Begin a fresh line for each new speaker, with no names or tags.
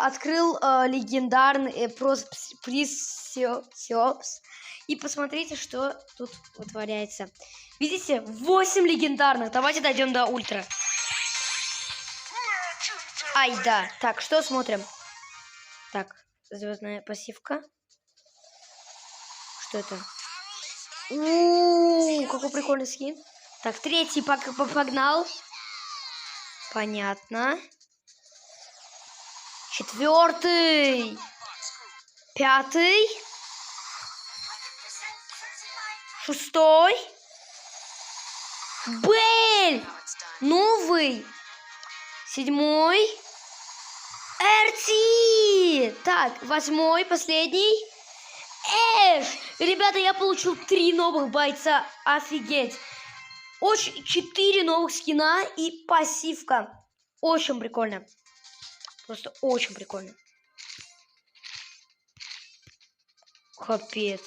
открыл легендарный Precious. И посмотрите, что тут вытворяется. Видите? 8 легендарных. Давайте дойдем до ультра. Ай, да. Так, что смотрим? Так, звездная пассивка. Что это? Какой прикольный скин. Так, 3-й погнал. Понятно. 4-й. 5-й. 6-й. Бель. Новый. 7-й. Эрти. Так, 8-й, последний. Эш. Ребята, я получил 3 новых бойца. Офигеть. 4 новых скина и пассивка. Очень прикольно. Просто очень прикольно. Капец.